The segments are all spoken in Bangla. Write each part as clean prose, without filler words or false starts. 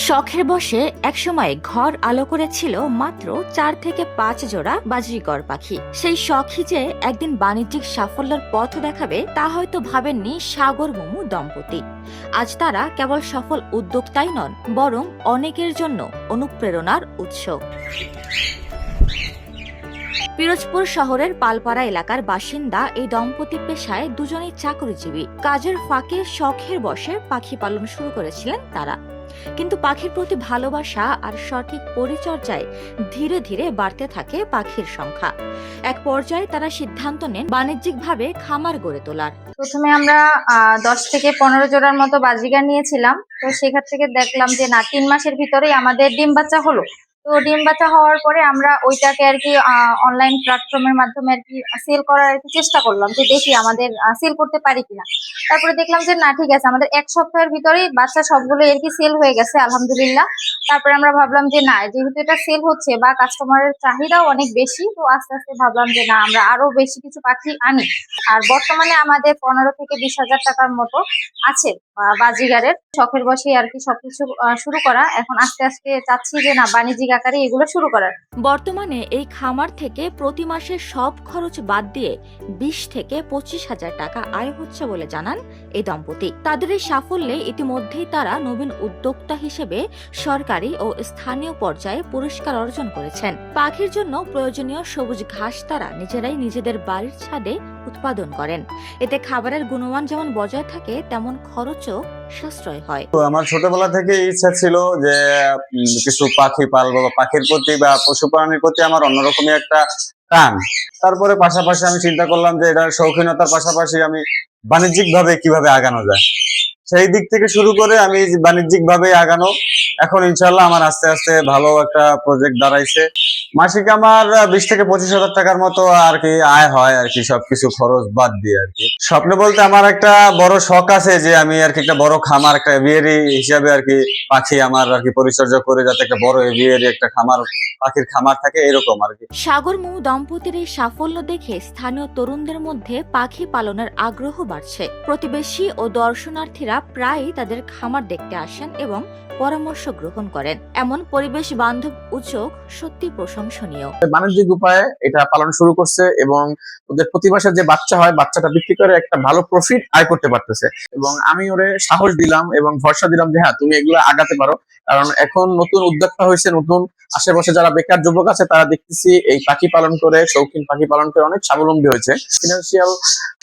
শখের বশে একসময় ঘর আলো করেছিল মাত্র 4 থেকে 5 জোড়া বাজিকর পাখি। সেই শখই যে একদিন বাণিজ্যিক সাফল্যের পথ দেখাবে তা হয়তো ভাবেননি সাগর মুমু দম্পতি। আজ তারা কেবল সফল উদ্যোক্তাই নন, বরং অনেকের জন্য অনুপ্রেরণার উৎস। পিরোজপুর শহরের পালপাড়া এলাকার বাসিন্দা এই দম্পতি পেশায় দুজনেই চাকরিজীবী। কাজের ফাঁকে শখের বশে পাখি পালন শুরু করেছিলেন তারা, কিন্তু পাখির প্রতি ভালোবাসা আর সঠিক পরিচর্যায় ধীরে ধীরে বাড়তে থাকে পাখির সংখ্যা। এক পর্যায়ে তারা সিদ্ধান্ত নেন বাণিজ্যিকভাবে খামার গড়ে তোলার। প্রথমে আমরা 10 থেকে 15 জোড়ার মতো বাজিগার নিয়েছিলাম। তো সেখান থেকে দেখলাম যে না, 3 মাসের ভিতরেই আমাদের ডিম বাচ্চা হলো। তো ডিম বাচ্চা হওয়ার পরে আমরা ওইটাকে আর কি অনলাইন প্ল্যাটফর্মের মাধ্যমে আর কি সেল করার আর কি চেষ্টা করলাম, যে দেখি আমাদের সেল করতে পারি কিনা। তারপরে দেখলাম যে না, ঠিক আছে, আমাদের 1 সপ্তাহের ভিতরেই বাচ্চা সবগুলো আর কি সেল হয়ে গেছে, আলহামদুলিল্লাহ। তারপরে আমরা ভাবলাম যে না, যেহেতু এটা সেল হচ্ছে বা কাস্টমারের চাহিদাও অনেক বেশি, তো আস্তে আস্তে ভাবলাম যে না, আমরা আরো বেশি কিছু পাখি আনি। আর বর্তমানে আমাদের 15 থেকে 20,000 টাকার মতো আছে বাজিগারের। শখের বসে আর কি সবকিছু শুরু করা। এখন আস্তে আস্তে চাচ্ছি যে না, বাণিজ্যিক আকারে এগুলো শুরু করার। বর্তমানে এই খামার থেকে প্রতি মাসে সব খরচ বাদ দিয়ে 20 থেকে 25,000 টাকা আয় হচ্ছে বলে জানান এই দম্পতি। তাদের এই সাফল্যে ইতিমধ্যেই তারা নবীন উদ্যোক্তা হিসেবে সরকারি ও স্থানীয় পর্যায়ে পুরস্কার অর্জন করেছেন। পাখির জন্য প্রয়োজনীয় সবুজ ঘাস তারা নিজেরাই নিজেদের বাড়ির ছাদে উৎপাদন করেন। এতে খাবারের গুণমান যেমন বজায় থাকে, তেমন খরচও সাশ্রয় হয়। তো আমার ছোটবেলা থেকে ইচ্ছা ছিল যে কিছু পাখি পালবো, বা পাখির প্রতি বা পশু প্রাণীর প্রতি আমার অন্যরকমই একটা টান। তারপরে পাশাপাশি আমি চিন্তা করলাম যে এটা শৌখিনতার পাশাপাশি আমি বাণিজ্যিক ভাবে কিভাবে আগানো যায়, সেই দিক থেকে শুরু করে আমি বাণিজ্যিক ভাবে আগানো। এখন ইনশাল্লাহ আমার আস্তে আস্তে ভালো একটা প্রজেক্ট দাঁড়াইছে। মাসিক আমার 20 থেকে 25,000 টাকার মতো আর কি আয় হয় আর কি, সবকিছু খরচ বাদ দিয়ে আর কি। স্বপ্ন বলতে আমার একটা বড় শখ আছে যে আমি আর কি একটা বড় খামার, একটা এভিয়ারি হিসাবে আর কি পাখি আমার আর কি পরিচর্যা করে যাতে একটা বড় এভিয়ারি, একটা খামার, পাখির খামার থাকে, এরকম আর কি। সাগর মুমু দম্পতির এই সাফল্য দেখে স্থানীয় তরুণদের মধ্যে পাখি পালনের আগ্রহ বাড়ছে। প্রতিবেশী ও দর্শনার্থীরা প্রায়ই তাদের খামার দেখতে আসেন এবং পরামর্শ গ্রহণ করেন। এমন পরিবেশ বান্ধব উদ্যোগ সত্যি প্রশংসনীয়। বাণিজ্যিক উপায়ে এটা পালন শুরু করছে এবং ওদের প্রতি মাসে যে বাচ্চা হয়, বাচ্চাটা বিক্রি করে একটা ভালো প্রফিট আয় করতে পারতেছে। এবং আমি ওরে সাহস দিলাম এবং ভরসা দিলাম যে হ্যাঁ, তুমি এগুলো আগাতে পারো। কারণ এখন নতুন উদ্যোক্তা হয়েছে, নতুন আশেপাশে যারা বেকার যুবক আছে তারা দেখতেছি এই পাখি পালন করে, শৌখিন পাখি পালন করে অনেক স্বাবলম্বী হয়েছে। ফিনান্সিয়াল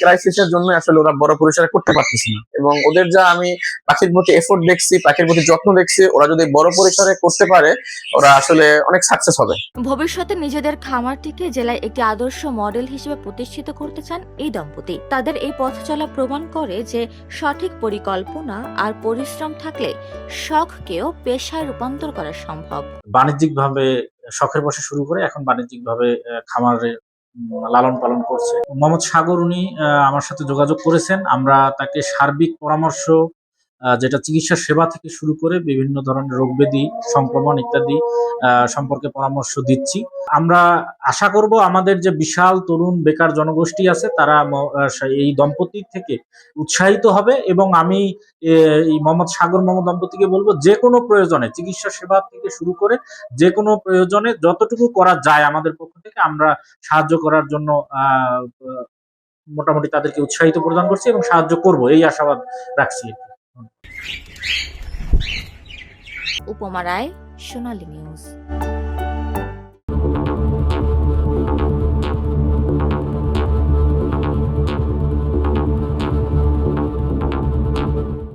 ক্রাইসিসের জন্য আসলে ওরা বড় পরিসরে করতে পারতেছে না, এবং ওদের যা আমি পাখির প্রতি এফোর্ট দেখছি, পাখির প্রতি যত্ন দেখছি, ওরা যদি বড় পরিসরে করতে পারে ওরা আসলে অনেক সাকসেস হবে। ভবিষ্যতে নিজেদের খামারটিকে জেলায় একটি আদর্শ মডেল হিসেবে প্রতিষ্ঠিত করতে চান এই দম্পতি। তাদের এই পথ চলা প্রমাণ করে যে সঠিক পরিকল্পনা আর পরিশ্রম থাকলে শখকেও পেশায় রূপান্তর করা সম্ভব। বাণিজ্যিকভাবে শখের বসে শুরু করে এখন বাণিজ্যিকভাবে খামারে লালন পালন করছে। মোহাম্মদ সাগর উনি আমার সাথে যোগাযোগ করেছেন। আমরা তাকে সার্বিক পরামর্শ, যেটা চিকিৎসা সেবা থেকে শুরু করে বিভিন্ন ধরনের রোগ ব্যাধি, সংক্রমণ ইত্যাদি সম্পর্কে পরামর্শ দিচ্ছি। আমরা আশা করব আমাদের যে বিশাল তরুণ বেকার জনগোষ্ঠী আছে তারা এই দম্পতির থেকে উৎসাহিত হবে, এবং আমি এই মোহাম্মদ সাগর মোহাম্মদ দম্পতিকে বলবো যে কোনো প্রয়োজনে, চিকিৎসা সেবা থেকে শুরু করে যে কোনো প্রয়োজনে যতটুকু করা যায় আমাদের পক্ষ থেকে আমরা সাহায্য করার জন্য মোটামুটি তাদেরকে উৎসাহিত প্রদান করছি এবং সাহায্য করব, এই আশাবাদ রাখছি। উপমা রায়, সোনালী নিউজ।